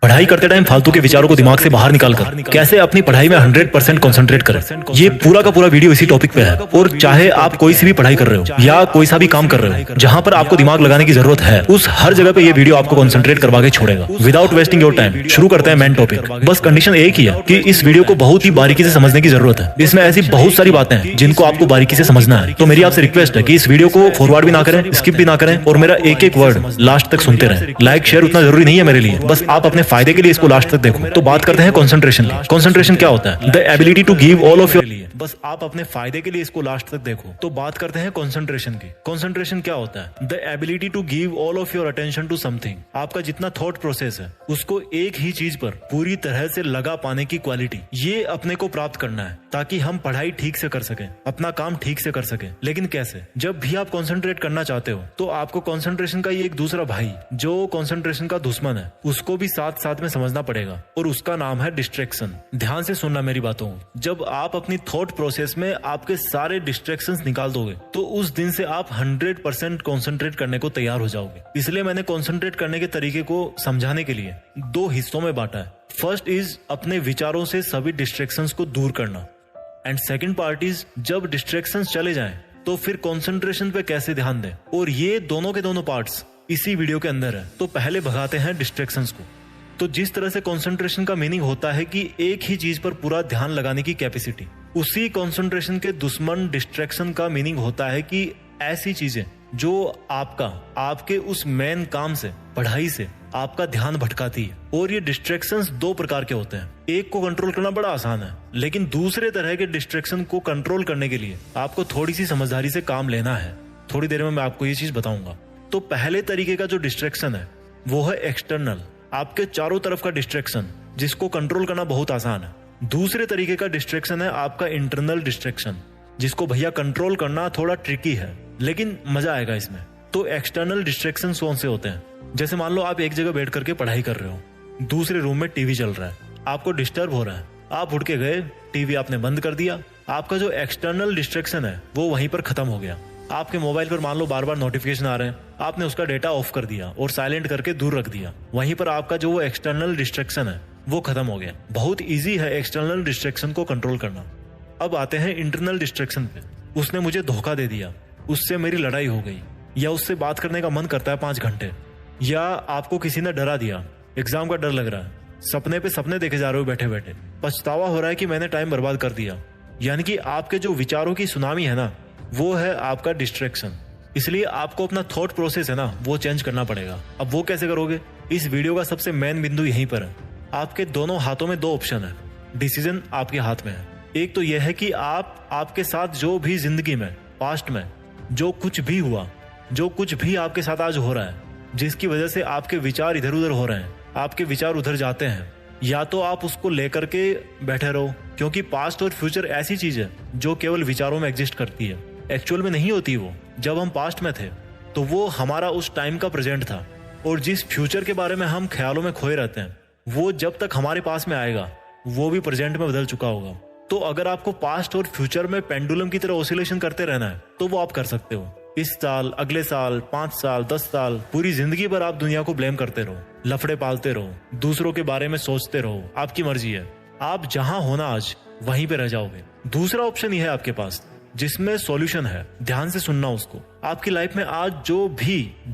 पढ़ाई करते टाइम फालतू के विचारों को दिमाग से बाहर निकालकर कैसे अपनी पढ़ाई में 100% कंसंट्रेट करें। ये पूरा का पूरा वीडियो इसी टॉपिक पे है। और चाहे आप कोई सी भी पढ़ाई कर रहे हो या कोई सा भी काम कर रहे हो जहां पर आपको दिमाग लगाने की जरूरत है, उस हर जगह पे ये वीडियो आपको कंसंट्रेट करवा के छोड़ेगा। विदाउट वेस्टिंग योर टाइम शुरू करते हैं मेन टॉपिक। बस कंडीशन एक ही है कि इस वीडियो को बहुत ही बारीकी से समझने की जरूरत है। इसमें ऐसी बहुत सारी बातें हैं जिनको आपको बारीकी से समझना है। तो मेरी आपसे रिक्वेस्ट है कि इस वीडियो को फॉरवर्ड भी ना करें, स्किप भी ना करें और मेरा एक एक वर्ड लास्ट तक सुनते रहें। लाइक शेयर उतना जरूरी नहीं है मेरे लिए, बस आप अपने फायदे के लिए इसको लास्ट तक देखो। तो बात करते हैं कंसंट्रेशन की। कंसंट्रेशन क्या होता है? The ability to give all of your, बस आप अपने फायदे के लिए इसको लास्ट तक देखो। तो बात करते हैं कंसंट्रेशन की। कंसंट्रेशन क्या होता है? The ability to give all of your attention to something. आपका जितना थॉट प्रोसेस है उसको एक ही चीज पर पूरी तरह से लगा पाने की क्वालिटी, ये अपने को प्राप्त करना है ताकि हम पढ़ाई ठीक से कर सकें, अपना काम ठीक से कर सकें। लेकिन कैसे? जब भी आप कंसंट्रेट करना चाहते हो तो आपको कंसंट्रेशन का ये एक दूसरा भाई जो कंसंट्रेशन का दुश्मन है उसको भी साथ साथ में समझना पड़ेगा और उसका नाम है डिस्ट्रैक्शन। ध्यान से सुनना मेरी बातों को। जब आप अपनी थॉट प्रोसेस में आपके सारे डिस्ट्रैक्शंस निकाल दोगे तो उस दिन से आप 100% कंसंट्रेट करने को तैयार हो जाओगे। इसलिए मैंने कंसंट्रेट करने के तरीके को समझाने के लिए दो हिस्सों में बांटा है। फर्स्ट इज अपने विचारों से सभी डिस्ट्रैक्शंस को दूर करना, एंड सेकंड पार्ट इज जब डिस्ट्रैक्शंस चले जाएं तो फिर कंसंट्रेशन पे कैसे ध्यान दें। और ये दोनों के दोनों पार्ट्स इसी वीडियो के अंदर है। तो पहले भगाते हैं डिस्ट्रैक्शंस को। तो जिस तरह से कंसंट्रेशन का मीनिंग होता है कि एक ही चीज पर पूरा ध्यान लगाने की कैपेसिटी, उसी कंसंट्रेशन के दुश्मन डिस्ट्रैक्शन का मीनिंग होता है कि ऐसी चीजें जो आपके उस मेन काम से, पढ़ाई से आपका ध्यान भटकाती है। और ये डिस्ट्रैक्शंस दो प्रकार के होते हैं। एक को कंट्रोल करना बड़ा आसान है, लेकिन दूसरे तरह के डिस्ट्रैक्शन को कंट्रोल करने के लिए आपको थोड़ी सी समझदारी से काम लेना है। थोड़ी देर में मैं आपको ये चीज बताऊंगा। तो पहले तरीके का जो डिस्ट्रैक्शन है वो है एक्सटर्नल, आपके चारों तरफ का डिस्ट्रैक्शन जिसको कंट्रोल करना बहुत आसान है। दूसरे तरीके का डिस्ट्रैक्शन है आपका इंटरनल डिस्ट्रैक्शन, जिसको भैया कंट्रोल करना थोड़ा ट्रिकी है, लेकिन मजा आएगा इसमें। तो एक्सटर्नल डिस्ट्रैक्शन कौन से होते हैं? जैसे मान लो आप एक जगह बैठ करके पढ़ाई कर रहे हो, दूसरे रूम में टीवी चल रहा है, आपको डिस्टर्ब हो रहा है, आप उठ के गए, टीवी आपने बंद कर दिया, आपका जो एक्सटर्नल डिस्ट्रैक्शन है वो वहीं पर खत्म हो गया। आपके मोबाइल पर मान लो बार बार नोटिफिकेशन आ रहे हैं, आपने उसका डेटा ऑफ कर दिया और साइलेंट करके दूर रख दिया, वहीं पर आपका जो वो एक्सटर्नल डिस्ट्रैक्शन है वो खत्म हो गया। बहुत इजी है एक्सटर्नल डिस्ट्रैक्शन को कंट्रोल करना। अब आते हैं इंटरनल डिस्ट्रैक्शन पे। उसने मुझे धोखा दे दिया, उससे मेरी लड़ाई हो गई, या उससे बात करने का मन करता है 5 घंटे, या आपको किसी ने डरा दिया, एग्जाम का डर लग रहा है, सपने पे सपने देखे जा रहे हो बैठे बैठे, पछतावा हो रहा है कि मैंने टाइम बर्बाद कर दिया। यानी कि आपके जो विचारों की सुनामी है ना, वो है आपका डिस्ट्रैक्शन। इसलिए आपको अपना थॉट प्रोसेस है ना वो चेंज करना पड़ेगा। अब वो कैसे करोगे? इस वीडियो का सबसे मेन बिंदु यहीं पर है। आपके दोनों हाथों में 2 ऑप्शन है, डिसीजन आपके हाथ में है। एक तो यह है कि आपके साथ जो भी जिंदगी में, पास्ट में जो कुछ भी हुआ, जो कुछ भी आपके साथ आज हो रहा है, जिसकी वजह से आपके विचार इधर उधर हो रहे हैं, आपके विचार उधर जाते हैं, या तो आप उसको लेकर के बैठे रहो, क्योंकि पास्ट और फ्यूचर ऐसी चीज है जो केवल विचारों में एग्जिस्ट करती है, एक्चुअल में नहीं होती। वो जब हम पास्ट में थे तो वो हमारा उस टाइम का प्रेजेंट था, और जिस फ्यूचर के बारे में हम ख्यालों में खोए रहते हैं वो जब तक हमारे पास में आएगा वो भी प्रेजेंट में बदल चुका होगा। तो अगर आपको पास्ट और फ्यूचर में पेंडुलम की तरह ऑसिलेशन करते रहना है तो वो आप कर सकते हो। इस साल, अगले साल, 5 साल, 10 साल, पूरी जिंदगी भर आप दुनिया को ब्लेम करते रहो, लफड़े पालते रहो, दूसरों के बारे में सोचते रहो, आपकी मर्जी है। आप जहां होना आज वहीं पे रह जाओगे। दूसरा ऑप्शन यह है आपके पास जिसमें सॉल्यूशन है। ध्यान से सुनना उसको। आपकी लाइफ में आज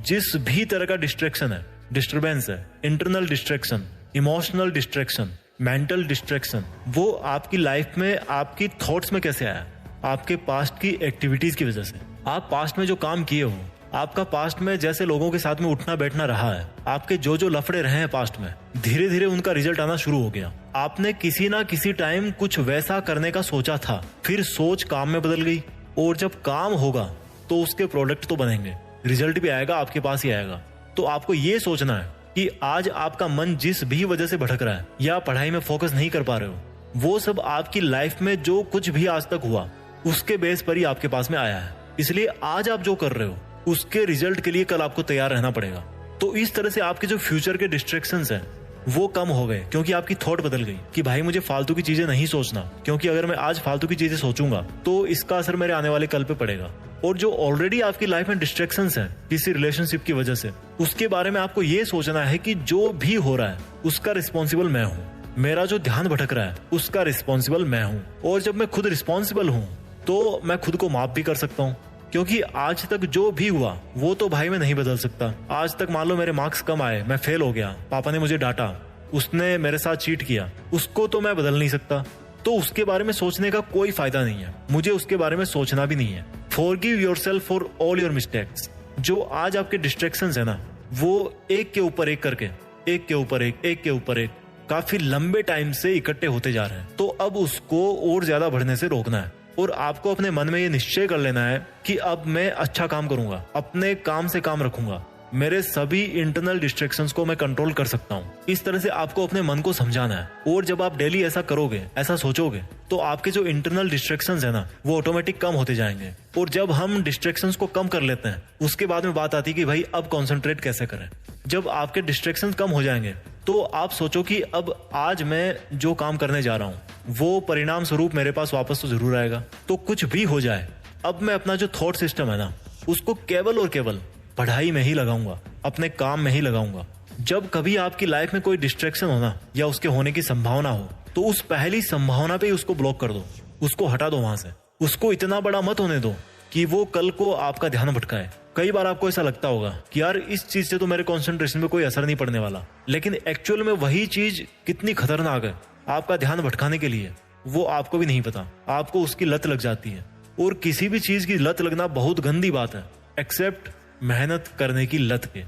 जिस भी तरह का डिस्ट्रैक्शन है, डिस्टर्बेंस है, internal distraction, emotional distraction, mental distraction, वो आपकी लाइफ में, आपकी थॉट्स में कैसे आया? आपके पास्ट की एक्टिविटीज की वजह से। आप पास्ट में जो काम किए हो, आपका पास्ट में जैसे लोगों के साथ में उठना बैठना रहा है, आपके जो लफड़े रहे हैं पास्ट में, धीरे धीरे उनका रिजल्ट आना शुरू हो गया। आपने किसी ना किसी टाइम कुछ वैसा करने का सोचा था, फिर सोच काम में बदल गई, और जब काम होगा तो उसके प्रोडक्ट तो बनेंगे, रिजल्ट भी आएगा, आपके पास ही आएगा। तो आपको ये सोचना है कि आज आपका मन जिस भी वजह से भटक रहा है या पढ़ाई में फोकस नहीं कर पा रहे हो, वो सब आपकी लाइफ में जो कुछ भी आज तक हुआ उसके बेस पर ही आपके पास में आया है। इसलिए आज आप जो कर रहे हो उसके रिजल्ट के लिए कल आपको तैयार रहना पड़ेगा। तो इस तरह से आपके जो फ्यूचर के डिस्ट्रैक्शंस हैं वो कम हो गए, क्योंकि आपकी थॉट बदल गई कि भाई मुझे फालतू की चीजें नहीं सोचना, क्योंकि अगर मैं आज फालतू की चीजें सोचूंगा तो इसका असर मेरे आने वाले कल पे पड़ेगा। और जो ऑलरेडी आपकी लाइफ में डिस्ट्रैक्शंस हैं किसी रिलेशनशिप की वजह से, उसके बारे में आपको ये सोचना है कि जो भी हो रहा है उसका रिस्पॉन्सिबल मैं हूँ। मेरा जो ध्यान भटक रहा है उसका रिस्पॉन्सिबल मैं हूँ। और जब मैं खुद रिस्पॉन्सिबल हूँ तो मैं खुद को माफ भी कर सकता हूँ, क्योंकि आज तक जो भी हुआ वो तो भाई मैं नहीं बदल सकता। आज तक मान लो मेरे मार्क्स कम आए, मैं फेल हो गया, पापा ने मुझे डांटा, उसने मेरे साथ चीट किया, उसको तो मैं बदल नहीं सकता। तो उसके बारे में सोचने का कोई फायदा नहीं है, मुझे उसके बारे में सोचना भी नहीं है। Forgive yourself for all your mistakes. जो आज आपके डिस्ट्रैक्शंस है ना, वो एक के ऊपर एक करके, एक के ऊपर एक के ऊपर एक, काफी लंबे टाइम से इकट्ठे होते जा रहे हैं। तो अब उसको और ज्यादा बढ़ने से रोकना है और आपको अपने मन में ये निश्चय कर लेना है कि अब मैं अच्छा काम करूंगा, अपने काम से काम रखूंगा, मेरे सभी इंटरनल डिस्ट्रैक्शंस को मैं कंट्रोल कर सकता हूँ। इस तरह से आपको अपने मन को समझाना है। और जब आप डेली ऐसा करोगे, ऐसा सोचोगे, तो आपके जो इंटरनल डिस्ट्रैक्शंस है ना, वो ऑटोमेटिक कम होते जाएंगे। और जब हम डिस्ट्रैक्शंस को कम कर लेते हैं, उसके बाद में बात आती है कि भाई अब कॉन्सेंट्रेट कैसे करें। जब आपके डिस्ट्रैक्शंस कम हो जाएंगे तो आप सोचो कि अब आज मैं जो काम करने जा रहा हूँ वो परिणाम स्वरूप मेरे पास वापस तो जरूर आएगा। तो कुछ भी हो जाए, अब मैं अपना जो थॉट सिस्टम है ना, उसको केवल और केवल पढ़ाई में ही लगाऊंगा, अपने काम में ही लगाऊंगा। जब कभी आपकी लाइफ में कोई डिस्ट्रैक्शन होना या उसके होने की संभावना हो, तो उस पहली संभावना पे ही उसको ब्लॉक कर दो, उसको हटा दो वहां से। उसको इतना बड़ा मत होने दो कि वो कल को आपका ध्यान भटकाए। कई बार आपको ऐसा लगता होगा कि यार इस चीज से तो मेरे कंसंट्रेशन में कोई असर नहीं पड़ने वाला, लेकिन एक्चुअल में वही चीज कितनी खतरनाक है आपका ध्यान भटकाने के लिए, वो आपको भी नहीं पता। आपको उसकी लत लग जाती है। और किसी भी चीज की लत लगना बहुत गंदी बात है, एक्सेप्ट मेहनत करने की लत के।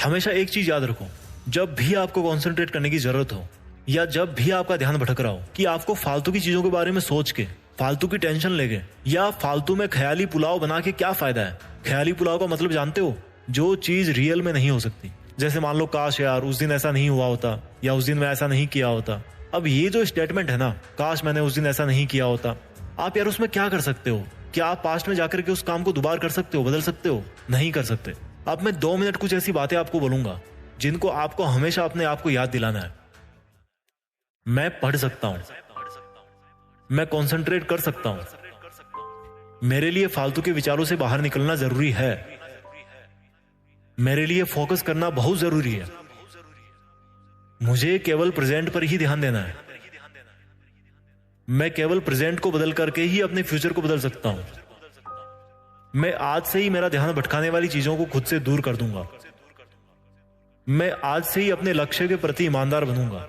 हमेशा एक चीज याद रखो, जब भी आपको कंसंट्रेट करने की जरूरत हो या जब भी आपका ध्यान भटक रहा हो कि आपको फालतू की चीजों के बारे में सोच के, फालतू की टेंशन लेके या फालतू में ख्याली पुलाव बना के क्या फायदा है। ख्याली पुलाव का मतलब जानते हो? जो चीज रियल में नहीं हो सकती। जैसे मान लो काश यार उस दिन ऐसा नहीं हुआ होता, या उस दिन मैं ऐसा नहीं किया होता। अब ये जो स्टेटमेंट है ना, काश मैंने उस दिन ऐसा नहीं किया होता, आप यार उसमें क्या कर सकते हो? क्या आप पास्ट में जाकर के उस काम को दोबारा कर सकते हो, बदल सकते हो? नहीं कर सकते। अब मैं 2 मिनट कुछ ऐसी बातें आपको बोलूंगा जिनको आपको हमेशा अपने आप को याद दिलाना है। मैं पढ़ सकता हूं, मैं कंसंट्रेट कर सकता हूं, मेरे लिए फालतू के विचारों से बाहर निकलना जरूरी है, मेरे लिए फोकस करना बहुत जरूरी है, मुझे केवल प्रेजेंट पर ही ध्यान देना है, मैं केवल प्रेजेंट को बदल करके ही अपने फ्यूचर को बदल सकता हूं, मैं आज से ही मेरा ध्यान भटकाने वाली चीजों को खुद से दूर कर दूंगा, मैं आज से ही अपने लक्ष्य के प्रति ईमानदार बनूंगा।